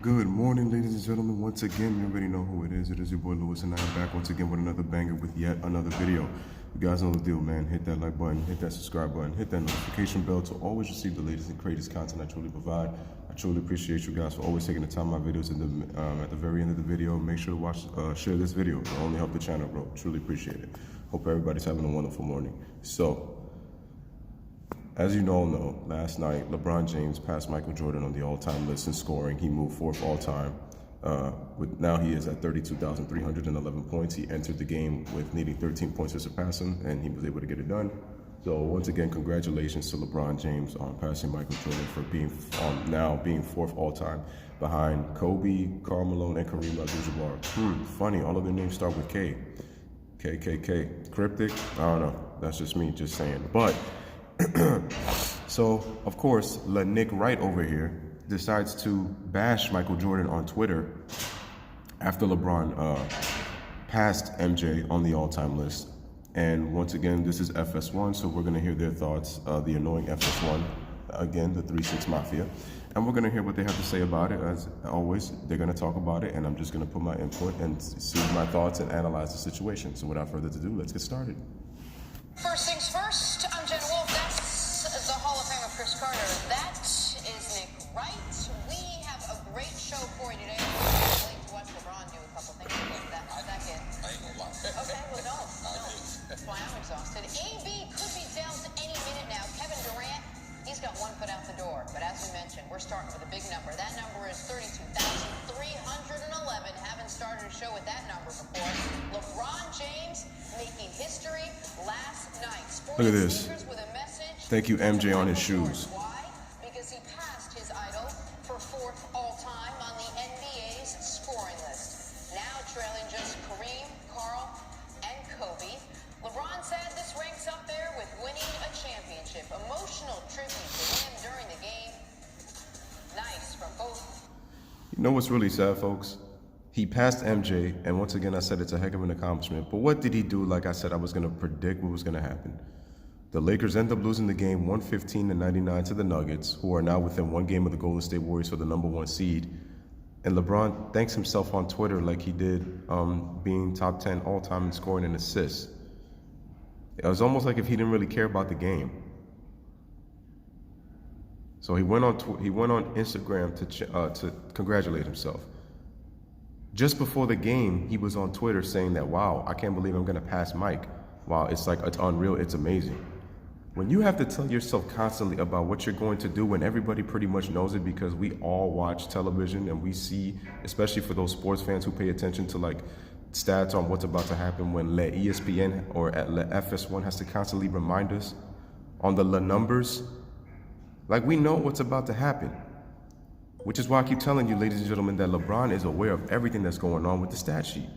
Good morning, ladies and gentlemen. Once again, you already know who it is. It is your boy Lewis, and I am back once again with another banger with yet another video. You guys know the deal, man. Hit that like button, hit that subscribe button, hit that notification bell to always receive the latest and greatest content I truly provide. I truly appreciate you guys for always taking the time. My videos at the very end of the video. Make sure to watch, share this video. It'll only help the channel grow. Truly appreciate it. Hope everybody's having a wonderful morning. So, as you all know, last night, LeBron James passed Michael Jordan on the all-time list in scoring. He moved fourth all-time. Now he is at 32,311 points. He entered the game with needing 13 points to surpass him, and he was able to get it done. So once again, congratulations to LeBron James on passing Michael Jordan for being now being fourth all-time behind Kobe, Karl Malone, and Kareem Abdul-Jabbar. Funny, all of their names start with K. KKK. Cryptic? I don't know. That's just me just saying. But so, of course, Nick Wright over here decides to bash Michael Jordan on Twitter after LeBron passed MJ on the all-time list. And once again, this is FS1, so we're going to hear their thoughts, the annoying FS1, again, the 3-6 Mafia. And we're going to hear what they have to say about it. As always, they're going to talk about it, and I'm just going to put my input and see my thoughts and analyze the situation. So without further ado, let's get started. First things first, I'm Jen Wolf. That's the Hall of Famer Chris Carter. That is Nick Wright. We have a great show for you today. I'm waiting to watch LeBron do a couple things in that second. I ain't gonna lie. Okay, well, no. That's why I'm exhausted. AB could be dealt any minute now. Kevin Durant, he's got one foot out the door. But as we mentioned, we're starting with a big number. That number is 32,311. Haven't started a show with that number before. LeBron James making history last night. Look at this. With a message. Thank you, MJ, on his shoes. Why? Because he passed his idol for fourth all-time on the NBA's scoring list. Now trailing just Kareem, Karl, and Kobe. LeBron said this ranks up there with winning a championship. Emotional tribute to him during the game. Nice from both. You know what's really sad, folks? He passed MJ, and once again, I said it's a heck of an accomplishment. But what did he do? Like I said, I was going to predict what was going to happen. The Lakers end up losing the game 115-99 to the Nuggets, who are now within one game of the Golden State Warriors for the #1 seed. And LeBron thanks himself on Twitter like he did being top 10 all-time in scoring and assists. It was almost like if he didn't really care about the game. So he went on Instagram to congratulate himself. Just before the game, he was on Twitter saying that, wow, I can't believe I'm going to pass Mike. Wow, it's like, it's unreal, it's amazing. When you have to tell yourself constantly about what you're going to do when everybody pretty much knows it, because we all watch television and we see, especially for those sports fans who pay attention to like stats on what's about to happen, when ESPN or FS1 has to constantly remind us on the numbers, like we know what's about to happen. Which is why I keep telling you, ladies and gentlemen, that LeBron is aware of everything that's going on with the stat sheet.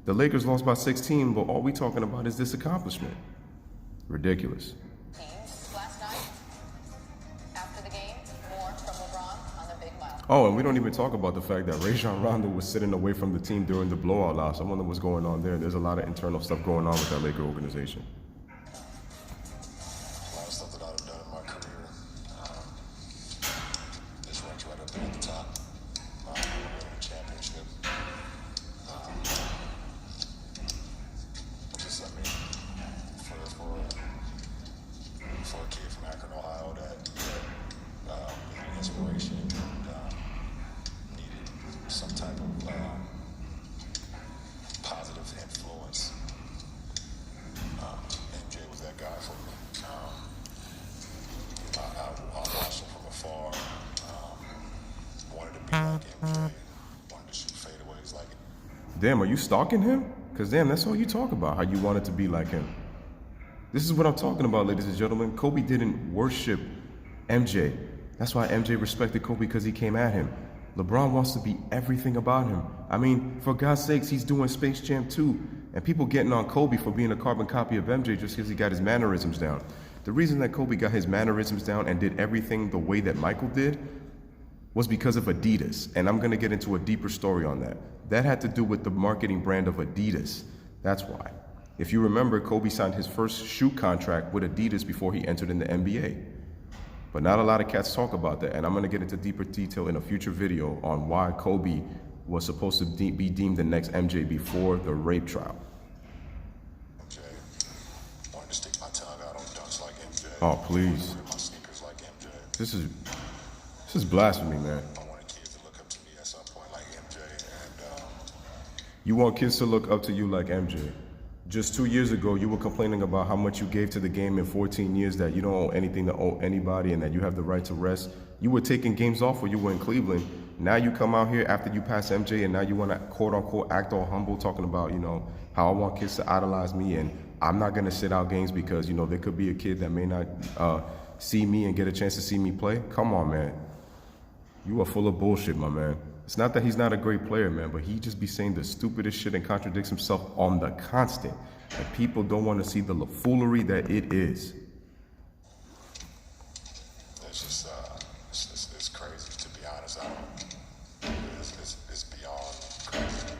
The Lakers lost by 16, but all we talking about is this accomplishment. Ridiculous. Last night, after the game, more from LeBron on the big mile. Oh, and we don't even talk about the fact that Rajon Rondo was sitting away from the team during the blowout loss. I wonder what's going on there. There's a lot of internal stuff going on with that Laker organization. A lot of stuff that I've done in my career. This ranks right up there at the top. Winning a championship. Just, I mean, for a kid from Akron, Ohio, that needed inspiration and needed some type of positive influence. MJ was that guy for me. I watched him from afar. Wanted to be like MJ. Wanted to shoot fadeaways like him. Damn, are you stalking him? Because damn, that's all you talk about, how you wanted to be like him. This is what I'm talking about, ladies and gentlemen. Kobe didn't worship MJ. That's why MJ respected Kobe, because he came at him. LeBron wants to be everything about him. I mean, for God's sakes, he's doing Space Jam 2. And people getting on Kobe for being a carbon copy of MJ just because he got his mannerisms down. The reason that Kobe got his mannerisms down and did everything the way that Michael did was because of Adidas. And I'm going to get into a deeper story on that. That had to do with the marketing brand of Adidas. That's why. If you remember, Kobe signed his first shoe contract with Adidas before he entered in the NBA. But not a lot of cats talk about that, and I'm going to get into deeper detail in a future video on why Kobe was supposed to be deemed the next MJ before the rape trial. MJ, wanted to stick my tongue out on dunks like MJ. Oh, please. Wear my sneakers like MJ. This is blasphemy, man. I wanted kids to look up to me at some point like MJ, and You want kids to look up to you like MJ. Just 2 years ago, you were complaining about how much you gave to the game in 14 years, that you don't owe anything to owe anybody and that you have the right to rest. You were taking games off when you were in Cleveland. Now you come out here after you pass MJ and now you want to quote unquote act all humble, talking about, how I want kids to idolize me and I'm not going to sit out games because, there could be a kid that may not see me and get a chance to see me play. Come on, man. You are full of bullshit, my man. It's not that he's not a great player, man, but he just be saying the stupidest shit and contradicts himself on the constant. And people don't want to see the foolery that it is. it's just, it's crazy, to be honest. It's beyond crazy.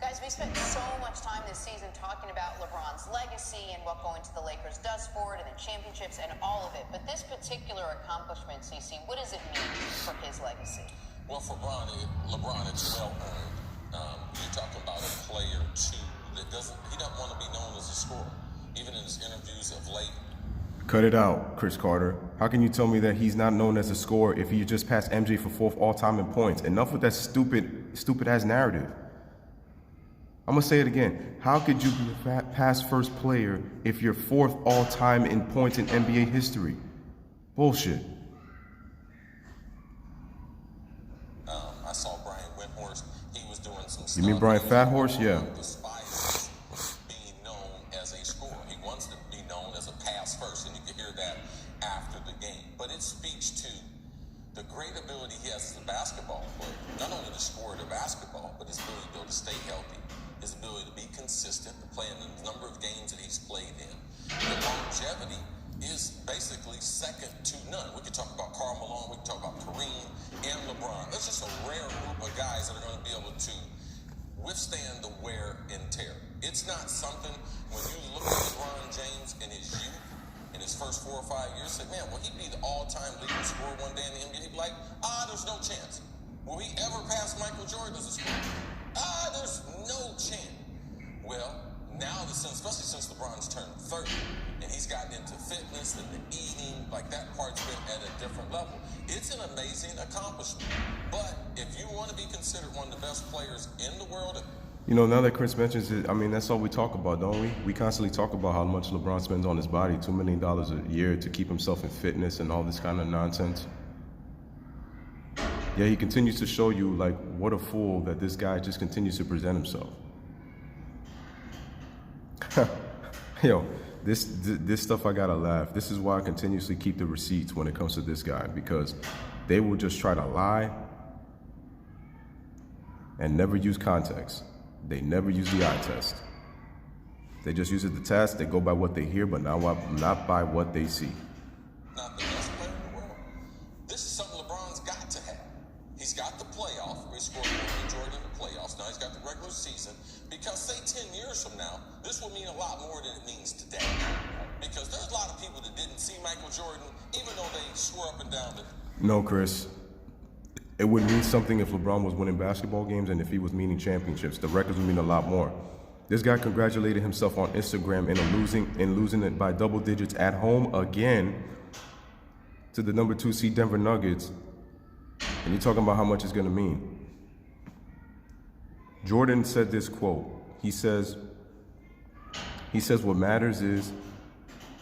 Guys, we spent so much time this season talking about LeBron's legacy and what going to the Lakers does for it and the championships and all of it. But this particular accomplishment, CC, what does it mean for his legacy? Well, for LeBron, it's well earned. You're talking about a player too that doesn't want to be known as a scorer. Even in his interviews of late. Cut it out, Chris Carter. How can you tell me that he's not known as a scorer if he just passed MJ for 4th all-time in points? Enough with that stupid ass narrative. I'm gonna say it again. How could you be a past first player if you're 4th all-time in points in NBA history? Bullshit. I saw Brian Windhorst. He was doing some stuff. You mean Brian Fathorst? Yeah. Despises being known as a scorer. He wants to be known as a pass first, and you can hear that after the game. But it speaks to the great ability he has as a basketball player. Not only to score the basketball, but his ability to be able to stay healthy, his ability to be consistent, to play in the number of games that he's played in. The longevity is basically second to none. We could talk about Karl Malone, we could talk about Kareem and LeBron. That's just a rare group of guys that are going to be able to withstand the wear and tear. It's not something, when you look at LeBron James in his youth, in his first 4 or 5 years, say, man, will he be the all-time leading scorer one day in the NBA? He'd be like, there's no chance. Will he ever pass Michael Jordan as a scorer? There's no chance. Well, now, especially since LeBron's turned 30, and he's gotten into fitness and the eating, like that part's been at a different level. It's an amazing accomplishment. But if you want to be considered one of the best players in the world, Now that Chris mentions it, that's all we talk about, don't we? We constantly talk about how much LeBron spends on his body, $2 million a year to keep himself in fitness and all this kind of nonsense. Yeah, he continues to show you, what a fool that this guy just continues to present himself. Yo, this stuff, I gotta laugh. This is why I continuously keep the receipts when it comes to this guy, because they will just try to lie and never use context. They never use the eye test. They just use it the test. They go by what they hear, but not by what they see. not the best player in the world. This is something LeBron's got to have. He's got the playoff, where he scored more than Jordan in the playoffs. Now he's got the regular season. Because say 10 years from now, this will mean a lot more than it means today. Because there's a lot of people that didn't see Michael Jordan, even though they swore up and down that. No, Chris. It would mean something if LeBron was winning basketball games and if he was winning championships. The records would mean a lot more. This guy congratulated himself on Instagram in losing it by double digits at home again to the number 2 seed Denver Nuggets. And you're talking about how much it's going to mean. Jordan said this quote. He says, what matters is,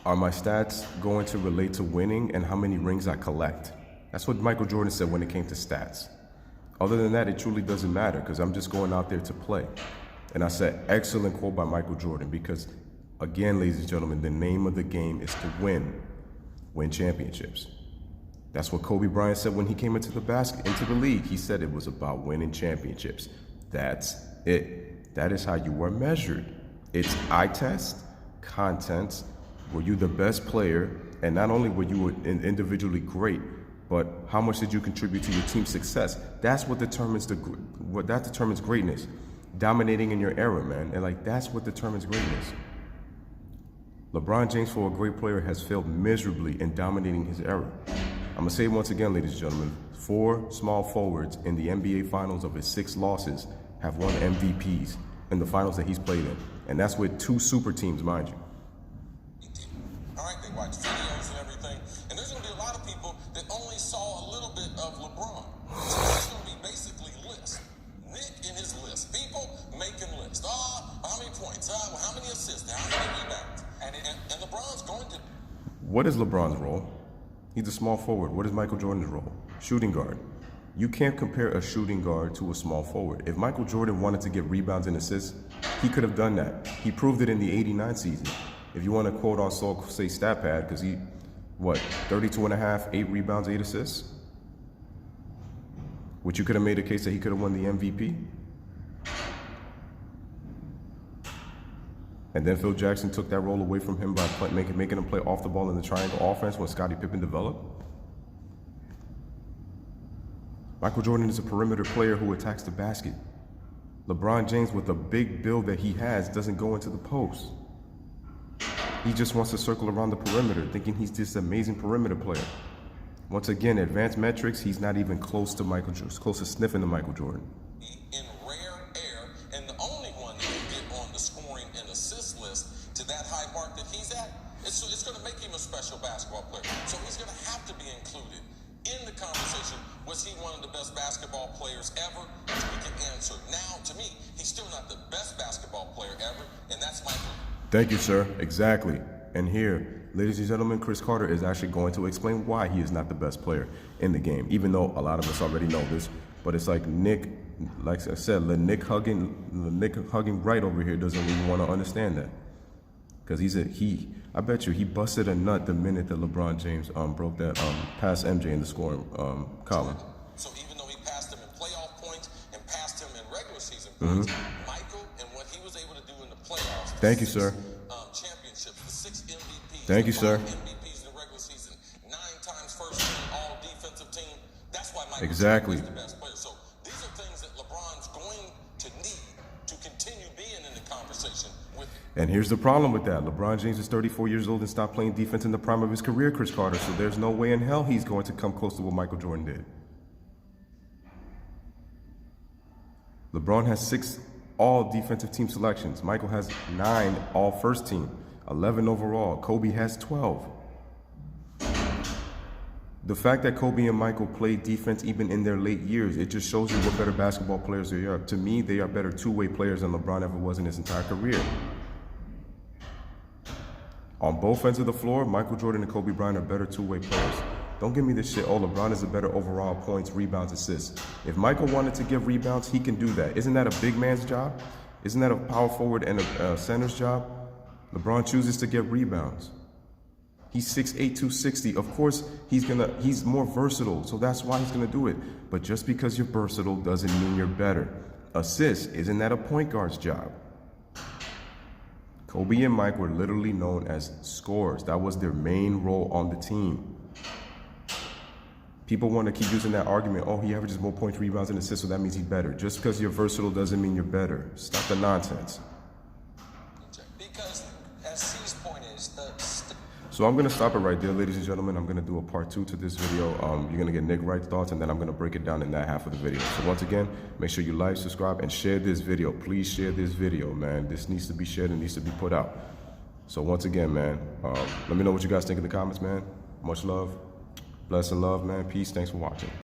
are my stats going to relate to winning and how many rings I collect? That's what Michael Jordan said when it came to stats. Other than that, it truly doesn't matter because I'm just going out there to play. And I said, excellent quote by Michael Jordan because, again, ladies and gentlemen, the name of the game is to win championships. That's what Kobe Bryant said when he came into the league. He said it was about winning championships. That's it. That is how you are measured. It's eye test, content. Were you the best player? And not only were you individually great, but how much did you contribute to your team's success? That's what determines that determines greatness. Dominating in your era, man. And that's what determines greatness. LeBron James, for a great player, has failed miserably in dominating his era. I'm going to say it once again, ladies and gentlemen, 4 small forwards in the NBA Finals of his 6 losses have won MVPs in the finals that he's played in. And that's with 2 super teams, mind you. All right, they watch videos and everything, and there's going to be a lot of people that only saw a little bit of LeBron. So it's going to be basically lists. Nick in his list. People making lists. How many points? How many assists? How many rebounds? And LeBron's going to... What is LeBron's role? He's a small forward. What is Michael Jordan's role? Shooting guard. You can't compare a shooting guard to a small forward. If Michael Jordan wanted to get rebounds and assists, he could have done that. He proved it in the '89 season. If you want to quote on say stat pad, because he, 32 and a half, 8 rebounds, 8 assists? Which you could have made a case that he could have won the MVP. And then Phil Jackson took that role away from him by making him play off the ball in the triangle offense when Scottie Pippen developed. Michael Jordan is a perimeter player who attacks the basket. LeBron James, with the big build that he has, doesn't go into the post. He just wants to circle around the perimeter, thinking he's this amazing perimeter player. Once again, advanced metrics, he's not even close to sniffing to Michael Jordan. In rare air, and the only one that can get on the scoring and assist list to that high mark that he's at, it's going to make him a special basketball player. So he's going to have to be included in the conversation. Was he one of the best basketball players ever? We can answer. Now, to me, he's still not the best basketball player ever, and that's Michael. Thank you, sir. Exactly. And here, ladies and gentlemen, Chris Carter is actually going to explain why he is not the best player in the game, even though a lot of us already know this. But it's like Nick, like I said, the Nick hugging right over here doesn't even want to understand that. Because I bet you he busted a nut the minute that LeBron James broke that past MJ in the scoring column. So even though he passed him in playoff points and passed him in regular season points, Michael and what he was able to do in the playoffs. Thank you, sir. Championships, the 6 MVPs. Thank you, sir. MVPs in the regular season, 9 times first team all defensive team. That's why Michael exactly is the best player. So these are things that LeBron's going to need to continue being in the conversation with him. And here's the problem with that. LeBron James is 34 years old and stopped playing defense in the prime of his career, Chris Carter. So there's no way in hell he's going to come close to what Michael Jordan did. LeBron has 6 all defensive team selections. Michael has 9 all first team, 11 overall. Kobe has 12. The fact that Kobe and Michael played defense even in their late years, it just shows you what better basketball players they are. To me, they are better two-way players than LeBron ever was in his entire career. On both ends of the floor, Michael Jordan and Kobe Bryant are better two-way players. Don't give me this shit, oh, LeBron is a better overall points, rebounds, assists. If Michael wanted to give rebounds, he can do that. Isn't that a big man's job? Isn't that a power forward and a center's job? LeBron chooses to get rebounds. He's 6'8", 260. Of course, he's more versatile, so that's why he's gonna do it. But just because you're versatile doesn't mean you're better. Assists, isn't that a point guard's job? Kobe and Mike were literally known as scorers. That was their main role on the team. People want to keep using that argument, oh, he averages more points, rebounds, and assists, so that means he's better. Just because you're versatile doesn't mean you're better. Stop the nonsense. Because, as C's point is, So I'm going to stop it right there, ladies and gentlemen. I'm going to do a part 2 to this video. You're going to get Nick Wright's thoughts, and then I'm going to break it down in that half of the video. So once again, make sure you like, subscribe, and share this video. Please share this video, man. This needs to be shared and needs to be put out. So once again, man, let me know what you guys think in the comments, man. Much love. Bless and love, man. Peace. Thanks for watching.